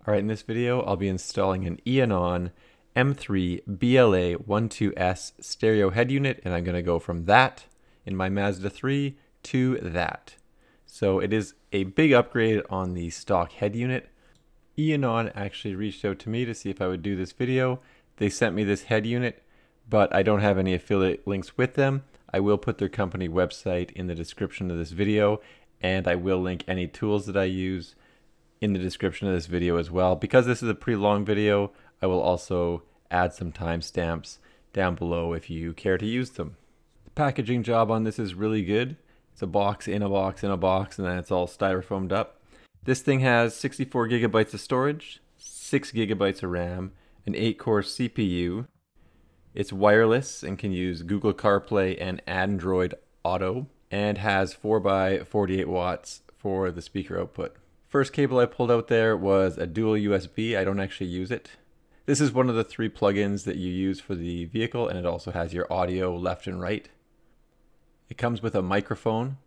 Alright, in this video I'll be installing an Eonon M3BLA12S stereo head unit, and I'm going to go from that in my Mazda 3 to that. So it is a big upgrade on the stock head unit. Eonon actually reached out to me to see if I would do this video. They sent me this head unit, but I don't have any affiliate links with them. I will put their company website in the description of this video, and I will link any tools that I use in the description of this video as well. Because this is a pretty long video, I will also add some timestamps down below if you care to use them. The packaging job on this is really good. It's a box in a box in a box, and then it's all styrofoamed up. This thing has 64 gigabytes of storage, 6 gigabytes of RAM, an 8-core CPU. It's wireless and can use Google CarPlay and Android Auto, and has 4x48 watts for the speaker output. First cable I pulled out there was a dual USB. I don't actually use it. This is one of the 3 plugins that you use for the vehicle, and it also has your audio left and right. It comes with a microphone.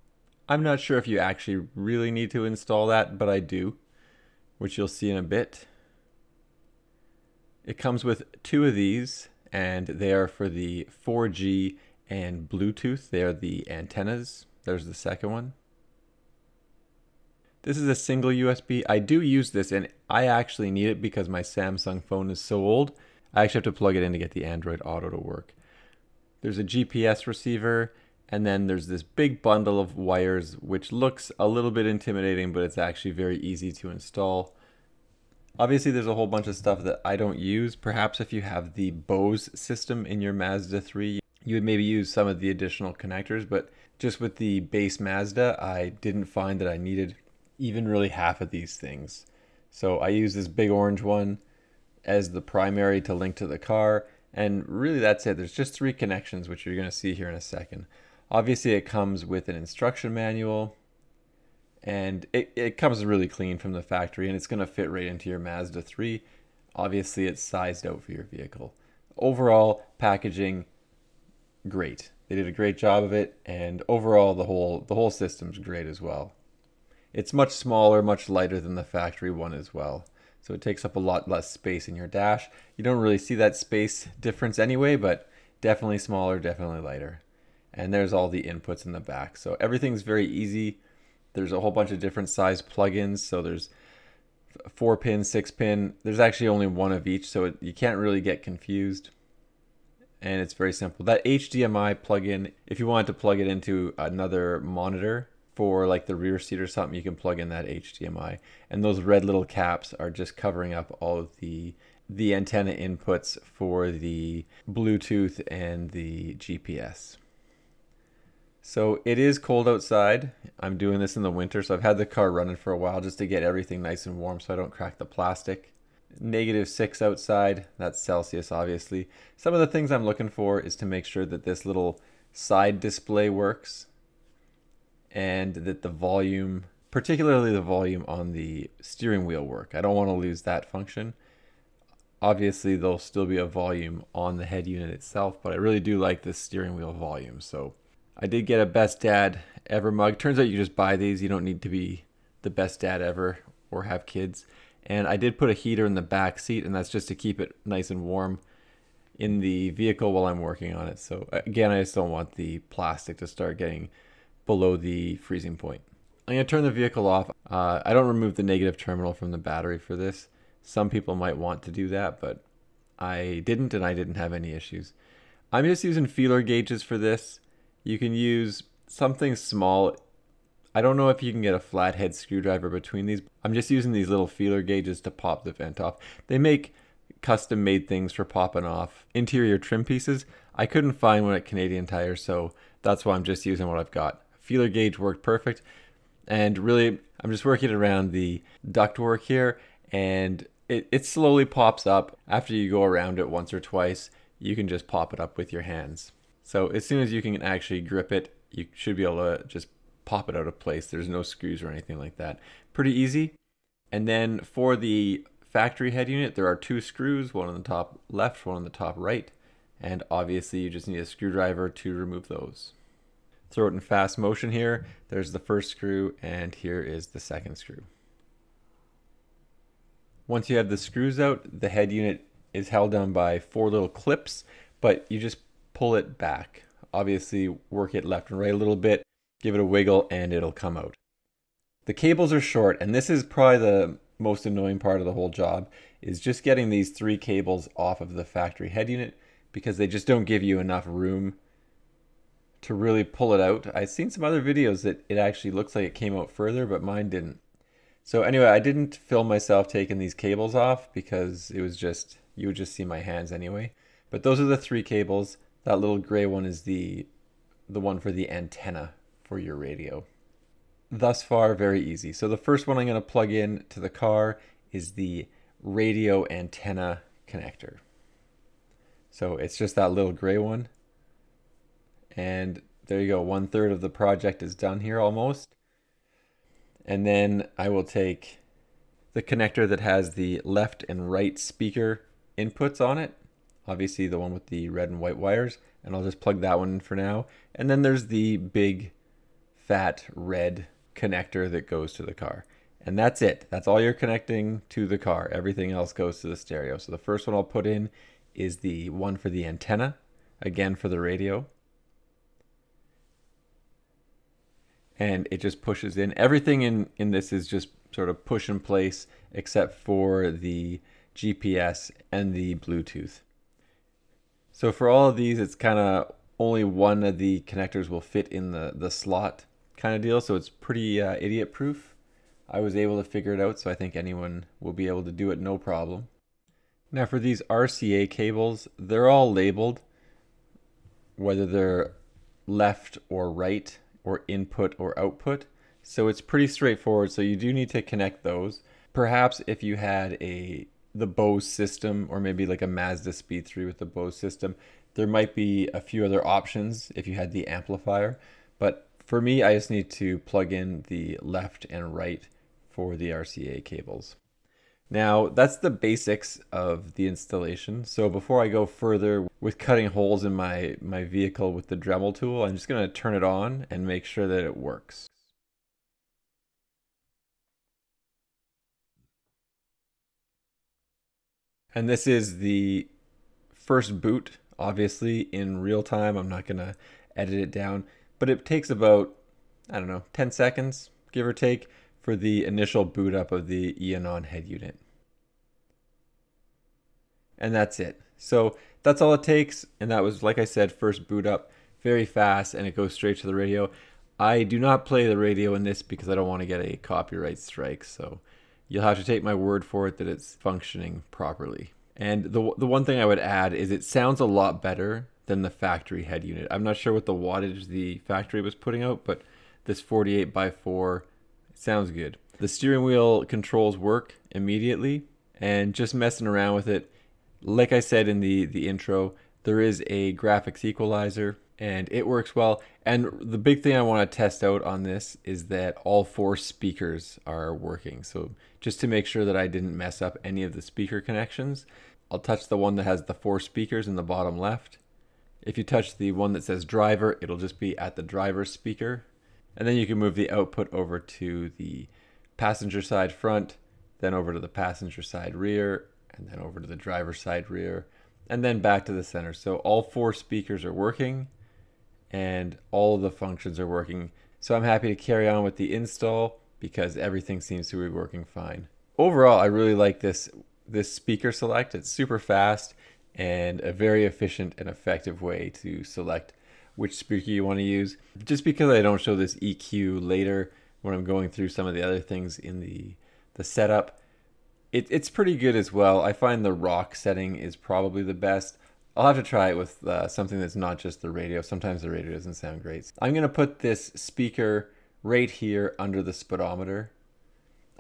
I'm not sure if you actually really need to install that, but I do, which you'll see in a bit. It comes with 2 of these, and they are for the 4G and Bluetooth. They are the antennas. There's the second one. This is a single USB. I do use this, and I actually need it because my Samsung phone is so old. I actually have to plug it in to get the Android Auto to work. There's a GPS receiver, and then there's this big bundle of wires, which looks a little bit intimidating, but it's actually very easy to install. Obviously, there's a whole bunch of stuff that I don't use. Perhaps if you have the Bose system in your Mazda 3, you would maybe use some of the additional connectors, but just with the base Mazda, I didn't find that I needed even really half of these things. So I use this big orange one as the primary to link to the car, and really that's it. There's just 3 connections, which you're going to see here in a second. Obviously it comes with an instruction manual, and it comes really clean from the factory, and it's going to fit right into your Mazda 3. Obviously it's sized out for your vehicle. Overall packaging, great. They did a great job of it, and overall the whole system's great as well. It's much smaller, much lighter than the factory one as well. So it takes up a lot less space in your dash. You don't really see that space difference anyway, but definitely smaller, definitely lighter. And there's all the inputs in the back. So everything's very easy. There's a whole bunch of different size plugins. So there's 4-pin, 6-pin. There's actually only one of each, so you can't really get confused. And it's very simple. That HDMI plug-in, if you wanted to plug it into another monitor, for like the rear seat or something, you can plug in that HDMI, and those red little caps are just covering up all of the antenna inputs for the Bluetooth and the GPS. So it is cold outside. I'm doing this in the winter, so I've had the car running for a while just to get everything nice and warm so I don't crack the plastic. -6 outside, that's Celsius obviously. Some of the things I'm looking for is to make sure that this little side display works, and that the volume, particularly the volume on the steering wheel, work. I don't want to lose that function. Obviously there'll still be a volume on the head unit itself, but I really do like the steering wheel volume. So I did get a Best Dad Ever mug. Turns out you just buy these. You don't need to be the best dad ever or have kids. And I did put a heater in the back seat, and that's just to keep it nice and warm in the vehicle while I'm working on it. So again, I just don't want the plastic to start getting below the freezing point. I'm going to turn the vehicle off. I don't remove the negative terminal from the battery for this. Some people might want to do that, but I didn't, and I didn't have any issues. I'm just using feeler gauges for this. You can use something small. I don't know if you can get a flathead screwdriver between these. I'm just using these little feeler gauges to pop the vent off. They make custom made things for popping off interior trim pieces. I couldn't find one at Canadian Tire, so that's why I'm just using what I've got. Feeler gauge worked perfect, and really I'm just working around the ductwork here, and it slowly pops up. After you go around it once or twice, you can just pop it up with your hands. So as soon as you can actually grip it, you should be able to just pop it out of place. There's no screws or anything like that. Pretty easy. And then for the factory head unit, there are 2 screws, one on the top left, one on the top right, and obviously you just need a screwdriver to remove those. Throw it in fast motion here. There's the first screw, and here is the second screw. Once you have the screws out, the head unit is held down by 4 little clips, but you just pull it back. Obviously, work it left and right a little bit, give it a wiggle, and it'll come out. The cables are short, and this is probably the most annoying part of the whole job, is just getting these 3 cables off of the factory head unit, because they just don't give you enough room to really pull it out. I've seen some other videos that it actually looks like it came out further, but mine didn't. So anyway, I didn't film myself taking these cables off because it was just, you would just see my hands anyway. But those are the 3 cables. That little gray one is the one for the antenna for your radio. Thus far, very easy. So the first one I'm going to plug in to the car is the radio antenna connector. So it's just that little gray one. And there you go, 1/3 of the project is done here almost. And then I will take the connector that has the left and right speaker inputs on it. Obviously the one with the red and white wires, and I'll just plug that one in for now. And then there's the big fat red connector that goes to the car. And that's it. That's all you're connecting to the car. Everything else goes to the stereo. So the first one I'll put in is the one for the antenna, again for the radio. And it just pushes in. Everything in this is just sort of push in place except for the GPS and the Bluetooth. So for all of these, it's kind of only one of the connectors will fit in the slot kind of deal. So it's pretty idiot proof. I was able to figure it out, so I think anyone will be able to do it no problem. Now for these RCA cables, they're all labeled, whether they're left or right, or input or output. So it's pretty straightforward. So you do need to connect those. Perhaps if you had the Bose system, or maybe like a Mazda Speed 3 with the Bose system, there might be a few other options if you had the amplifier. But for me, I just need to plug in the left and right for the RCA cables. Now that's the basics of the installation. So before I go further with cutting holes in my vehicle with the Dremel tool, I'm just going to turn it on and make sure that it works. And this is the first boot, obviously in real time. I'm not going to edit it down, but it takes about, I don't know, 10 seconds, give or take, for the initial boot up of the Eonon head unit. And that's it. So that's all it takes. And that was, like I said, first boot up, very fast, and it goes straight to the radio. I do not play the radio in this because I don't want to get a copyright strike. So you'll have to take my word for it that it's functioning properly. And the one thing I would add is it sounds a lot better than the factory head unit. I'm not sure what the wattage the factory was putting out, but this 48x4 sounds good. The steering wheel controls work immediately, and just messing around with it, like I said in the intro, there is a graphics equalizer and it works well. And the big thing I want to test out on this is that all 4 speakers are working. So just to make sure that I didn't mess up any of the speaker connections, I'll touch the one that has the 4 speakers in the bottom left. If you touch the one that says driver, it'll just be at the driver speaker. And then you can move the output over to the passenger side front, then over to the passenger side rear, and then over to the driver side rear, and then back to the center. So all 4 speakers are working and all of the functions are working. So I'm happy to carry on with the install because everything seems to be working fine. Overall, I really like this speaker select. It's super fast and a very efficient and effective way to select which speaker you want to use. Just because I don't show this EQ later when I'm going through some of the other things in the setup, it's pretty good as well. I find the rock setting is probably the best. I'll have to try it with something that's not just the radio. Sometimes the radio doesn't sound great. I'm going to put this speaker right here under the speedometer.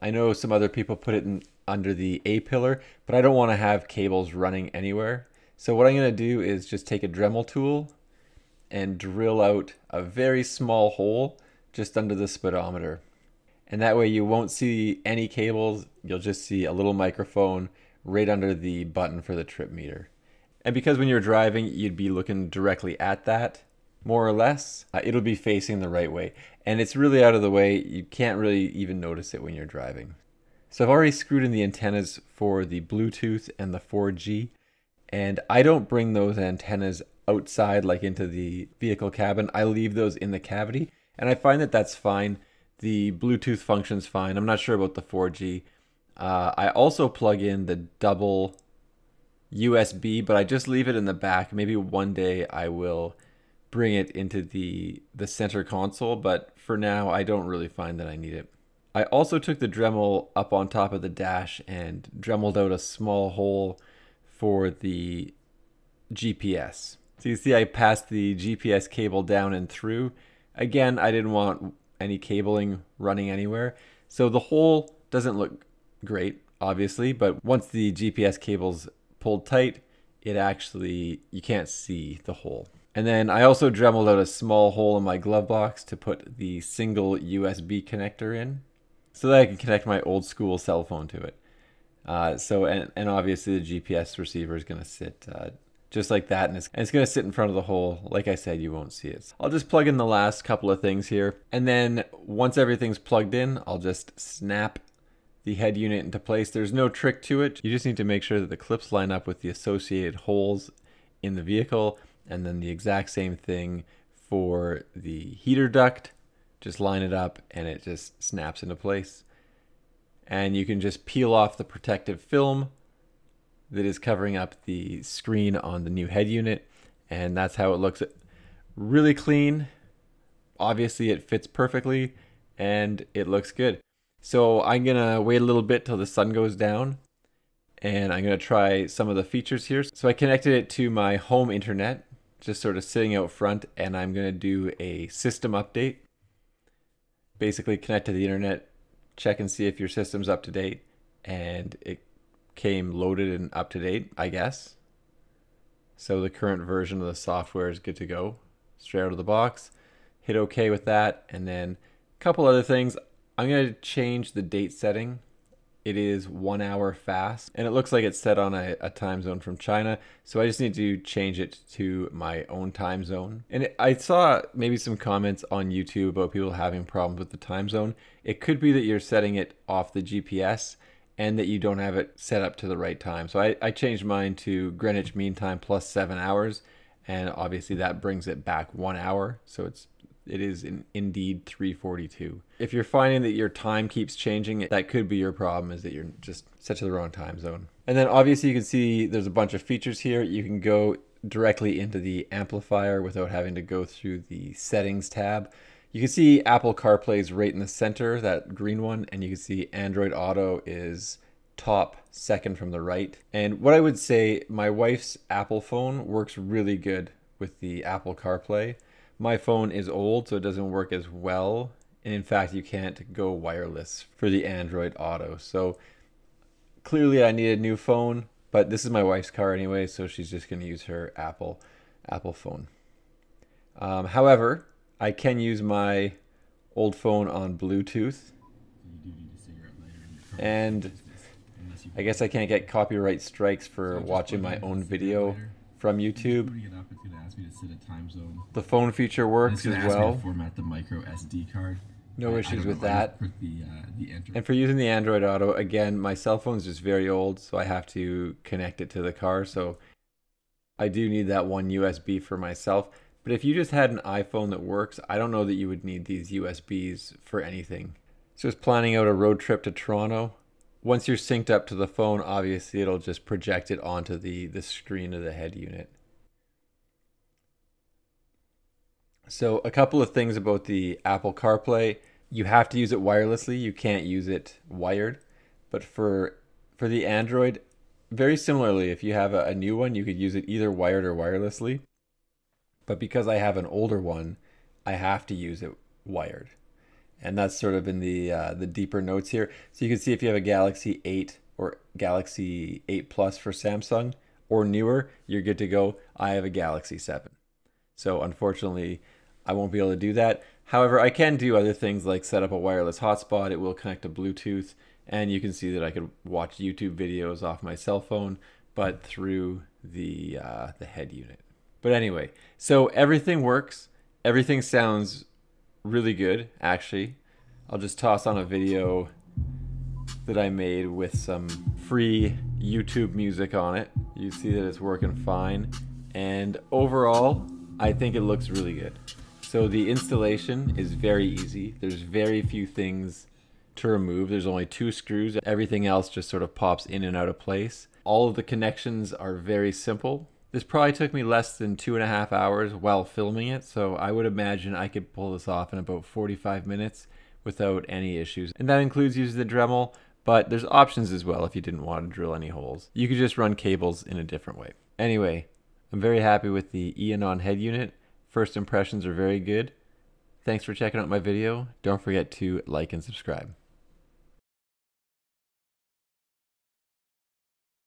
I know some other people put it under the A-pillar, but I don't want to have cables running anywhere. So what I'm going to do is just take a Dremel tool and drill out a very small hole just under the speedometer. And that way you won't see any cables, you'll just see a little microphone right under the button for the trip meter. And because when you're driving, you'd be looking directly at that, more or less, it'll be facing the right way. And it's really out of the way, you can't really even notice it when you're driving. So I've already screwed in the antennas for the Bluetooth and the 4G, and I don't bring those antennas outside like into the vehicle cabin. I leave those in the cavity, and I find that that's fine. The Bluetooth function's fine. I'm not sure about the 4G. I also plug in the double USB, but I just leave it in the back. Maybe one day I will bring it into the center console, but for now I don't really find that I need it. I also took the Dremel up on top of the dash and Dremeled out a small hole for the GPS. So you see I passed the GPS cable down and through. Again, I didn't want any cabling running anywhere. So the hole doesn't look great, obviously, but once the GPS cable's pulled tight, it actually, you can't see the hole. And then I also Dremeled out a small hole in my glove box to put the single USB connector in, so that I can connect my old school cell phone to it. And obviously the GPS receiver is going to sit just like that, and it's going to sit in front of the hole. Like I said, you won't see it. I'll just plug in the last couple of things here, and then once everything's plugged in, I'll just snap the head unit into place. There's no trick to it. You just need to make sure that the clips line up with the associated holes in the vehicle, and then the exact same thing for the heater duct. Just line it up and it just snaps into place. And you can just peel off the protective film that is covering up the screen on the new head unit, and that's how it looks. Really clean. Obviously it fits perfectly and it looks good. So I'm gonna wait a little bit till the sun goes down, and I'm gonna try some of the features here. So I connected it to my home internet, just sort of sitting out front, and I'm gonna do a system update. Basically connect to the internet, check and see if your system's up to date, and it came loaded and up to date, I guess. So the current version of the software is good to go, straight out of the box. Hit OK with that, and then a couple other things. I'm going to change the date setting. It is 1 hour fast, and it looks like it's set on a time zone from China, so I just need to change it to my own time zone. And I saw maybe some comments on YouTube about people having problems with the time zone. It could be that you're setting it off the GPS and that you don't have it set up to the right time. So I changed mine to Greenwich Mean Time plus 7 hours, and obviously that brings it back 1 hour, so it is indeed 3:42. If you're finding that your time keeps changing, that could be your problem, is that you're just set to the wrong time zone. And then obviously you can see there's a bunch of features here. You can go directly into the amplifier without having to go through the settings tab. You can see Apple CarPlay is right in the center, that green one, and you can see Android Auto is top second from the right. And what I would say, my wife's Apple phone works really good with the Apple CarPlay. My phone is old, so it doesn't work as well. And in fact, you can't go wireless for the Android Auto. So clearly I need a new phone, but this is my wife's car anyway, so she's just going to use her Apple phone. However, I can use my old phone on Bluetooth. And I guess I can't get copyright strikes for watching my own video from YouTube. The phone feature works as well. Format the micro SD card. No issues with that. And for using the Android Auto, again, my cell phone is just very old, so I have to connect it to the car. So I do need that one USB for myself. But if you just had an iPhone that works, I don't know that you would need these USBs for anything. So just planning out a road trip to Toronto. Once you're synced up to the phone, obviously it'll just project it onto the screen of the head unit. So a couple of things about the Apple CarPlay. You have to use it wirelessly. You can't use it wired. But for the Android, very similarly, if you have a new one, you could use it either wired or wirelessly. But because I have an older one, I have to use it wired. And that's sort of in the deeper notes here. So you can see if you have a Galaxy 8 or Galaxy 8 Plus for Samsung or newer, you're good to go. I have a Galaxy 7. So unfortunately, I won't be able to do that. However, I can do other things like set up a wireless hotspot. It will connect to Bluetooth, and you can see that I could watch YouTube videos off my cell phone, but through the head unit. But anyway, so everything works. Everything sounds really good, actually. I'll just toss on a video that I made with some free YouTube music on it. You see that it's working fine. And overall, I think it looks really good. So the installation is very easy. There's very few things to remove. There's only 2 screws. Everything else just sort of pops in and out of place. All of the connections are very simple. This probably took me less than 2.5 hours while filming it, so I would imagine I could pull this off in about 45 minutes without any issues. And that includes using the Dremel, but there's options as well if you didn't want to drill any holes. You could just run cables in a different way. Anyway, I'm very happy with the Eonon head unit. First impressions are very good. Thanks for checking out my video. Don't forget to like and subscribe.